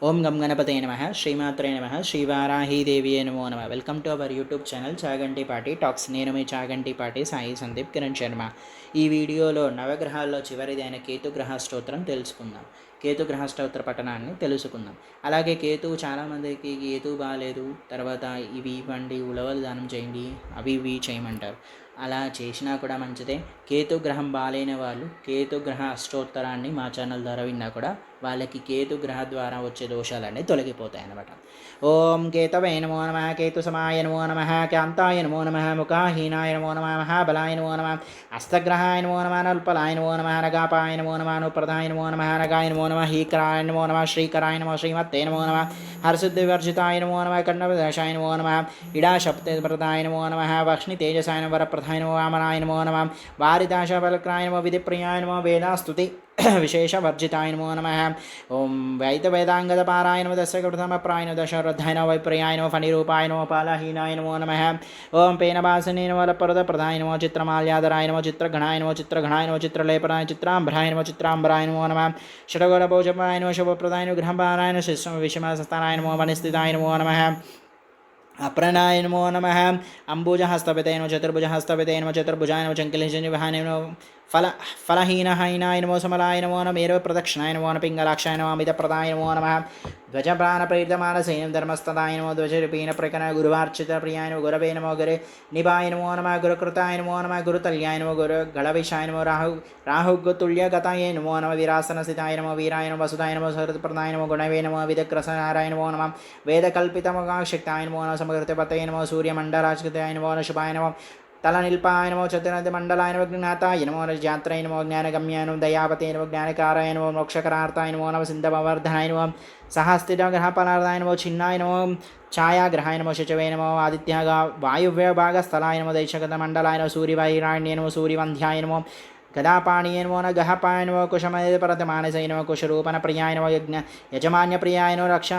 ఓం గం గణపతయ నమః శ్రీమాత్రే నమః శ్రీవారాహీదేవియే నమో నమః. Welcome to our YouTube channel Chagantipati talks. నేను మీ చాగంటిపాటి సాయి సందీప్ కిరణ్ శర్మ. ఈ వీడియోలో నవగ్రహాల్లో చివరిదైన కేతుగ్రహ స్తోత్రం తెలుసుకుందాం. కేతుగ్రహ స్తోత్ర పఠనాన్ని తెలుసుకుందాం. అలాగే కేతువు చాలామందికి కేతువు బాగాలేదు, తర్వాత ఇవి ఇవ్వండి, ఉలవలు దానం చేయండి, అవి ఇవి చేయమంటారు. అలా చేసినా కూడా మంచిదే. కేతుగ్రహం బాగాలేని వాళ్ళు కేతుగ్రహ అష్టోత్తరాన్ని మా ఛానల్ ద్వారా విన్నా కూడా వాళ్ళకి కేతుగ్రహ ద్వారా వచ్చే దోషాలన్నీ తొలగిపోతాయి అన్నమాట. ఓం కేతవే నమో నమః, కేతు సమాయ నమో నమః, కాంతాయ నమో నమః, ముఖాహీనాయ నమో నమః, మహాబలాయ నమో నమః, హస్తగ్రహాయ నమో నమః, నల్పలాయ నమో నమః, నగాపాయ నమో నమః, అనుప్రదాయ నమో నమః, నగాయ నమో నమః, హీకరాయ నమో నమః, శ్రీకరాయ నమో శ్రీమత్తే నమో నమః, హర్షుద్వివర్జితాయ నమో నమః, కర్ణవిదశాయ నమో నమః, ఇడాశప్తప్రదాయ నమో నమః, వక్ష్ణి తేజసాయ నమః, వరప్రదాయ నమో వామనాయ నమో నమః, వారిదాశబలక్రాయ నమో, విధిప్రియాయ నమో, వేదాస్తుతి విశేషవర్జితాయ నమో నమః. ఓం వేదాంగదపారాయ నమో, దశకృతమప్రాయ నమో, దశరథాయ నమో, వైప్రియాయ నమో, ఫణిరూపాయ నమో, పాలహీనాయ నమో నమః. ఓం పేనవాసినే నమో, వరప్రదప్రదాయ నమో, చిత్రమాల్యాధరాయ నమో, చిత్రఘణాయ నమో, చిత్రఘణాయ నమో, చిత్రలేపనాయ, చిత్రాంబరాయ నమో, చిత్రాంబరాయ నమో నమః. షడగోళభోజపాయ నమో, శుభప్రదాయ నమో, గృహపారాయ నమో, శిష్మ విషమస్థానాయ నమో, వనిస్థితాయ నమో నమః. అప్రణాయ నమో నమః. అంబుజహస్తపితే నమో, చతుర్భుజహస్తపితే నమో, చతుర్భుజాయ నమో, చంకిలిజన్యవహాయ నమో, ఫలహీనహైనాయ నమో, సమలాయ నమో నమః, మేరు ప్రదక్షిణాయ నమో నమః, పింగళాక్షాయ నమః, అమితప్రదాయ నమో నమః. ధ్వజప్రాణప్రీతమానసేనం ధర్మస్తదాయ నమో, ధ్వజరూపేణ ప్రకణ గురువార్చిత ప్రియాయ నమో, గురవే నమో, గురు నిభాయ నమో నమః, గురుకృతాయ నమో నమః, గురుతల్యాయ నమో, గురు గళవిషాయ నమో, రాహుతుల్యగతాయ నమో నమః, వీరాసనస్థితాయ నమో, వీరాయ నమో, వసుదాయ నమో, సహృతప్రదాయ నమో, గుణవే నమో, విదగ్రసనారాయ నమో నమః, వేదకల్పితమోక్షక్తాయ నమో నమః, సమకృతపతయ నమో, సూర్యమండలాచితాయ నమో, శుభాయ నమో, తలనిల్పాయ నమో, చతుర్నది మండలాయ నమో, జ్ఞాతాయ నమో, జాత్రాయ నమో, జ్ఞానగమ్యాయ నమో, దయాపతే నమో, జ్ఞానకారాయ నమో, మోక్షకరార్థాయ నమో నమః, సింధవవర్ధనాయ నమో, సహస్థితగ్రహపలార్థాయ నమో, చిన్నాయ నమో, ఛాయాగ్రహాయ నమో, శుచవే నమో, ఆదిత్యగా వాయువ్యభాగస్థలాయ నమో, దైశగతమండలాయ నమో, సూర్యవాహిరాణ్యే నమో, సూర్యవంధ్యాయ నమో, గదాపాణీయ నమో, గహపాయ నమో, కుశమపరతమానసై నమో, కుశరూపణ ప్రియాయ నమో, యజమాన్య ప్రియాయ నమో, రక్షా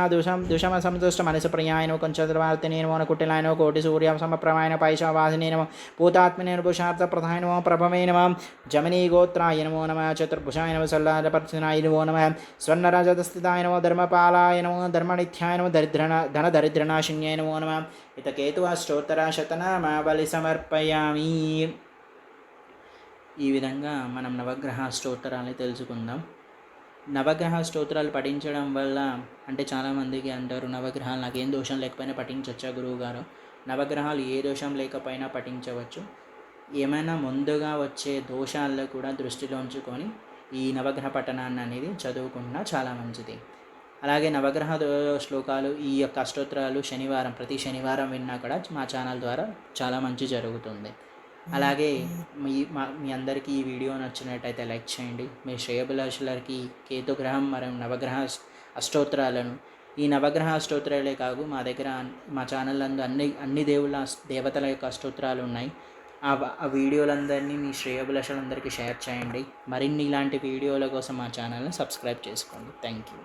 దుషమ సంతుష్ట మనసు ప్రియాయ నమో, కొంచద్రవార్తినే నమో, కుటిలాయ నమో, కోటి సూర్య సమప్రమాయ నమో, పైశవాసినే నమో, పూతాత్మనే నమో, పురుషార్థ ప్రధాయ నమో, ప్రభమే నమో, జమనీ గోత్రాయ నమో నమః, చతుర్భుజాయ నమో, సల్లాదపర్చనాయ నమో నమః, స్వర్ణరజతస్థితాయ నమో, ధర్మపాలాయ నమో, ధర్మనిత్యాయ నమో, ధనదరిద్రనాశిన్యాయ నమో నమః. ఇత కేతువా స్తోత్ర శతనామావళి సమర్పయామి. ఈ విధంగా మనం నవగ్రహ స్తోత్రాలని తెలుసుకుందాం. నవగ్రహ స్తోత్రాలు పఠించడం వల్ల అంటే చాలామందికి అంటారు, నవగ్రహాలు నాకేం దోషం లేకపోయినా పఠించవచ్చా గురువుగారు? నవగ్రహాలు ఏ దోషం లేకపోయినా పఠించవచ్చు. ఏమైనా ముందుగా వచ్చే దోషాలను కూడా దృష్టిలో ఉంచుకొని ఈ నవగ్రహ పఠనాన్ని అనేది చదువుకున్నా చాలా మంచిది. అలాగే నవగ్రహ శ్లోకాలు, ఈ యొక్క అష్టోత్తరాలు ప్రతి శనివారం విన్నా కూడా మా ఛానల్ ద్వారా చాలా మంచి జరుగుతుంది. అలాగే మీ అందరికీ ఈ వీడియో నచ్చినట్టయితే లైక్ చేయండి. మీ శ్రేయోభిలాషులకి కేతుగ్రహం మరియు నవగ్రహ అష్టోత్తరాలను, ఈ నవగ్రహ అష్టోత్తరాలే కాదు, మా దగ్గర మా ఛానల్ నందు అన్ని దేవతల యొక్క అష్టోత్తరాలు ఉన్నాయి. ఆ వీడియోలందరినీ మీ శ్రేయోభిలాషులందరికీ షేర్ చేయండి. మరిన్ని ఇలాంటి వీడియోల కోసం మా ఛానల్ని సబ్స్క్రైబ్ చేసుకోండి. Thank you.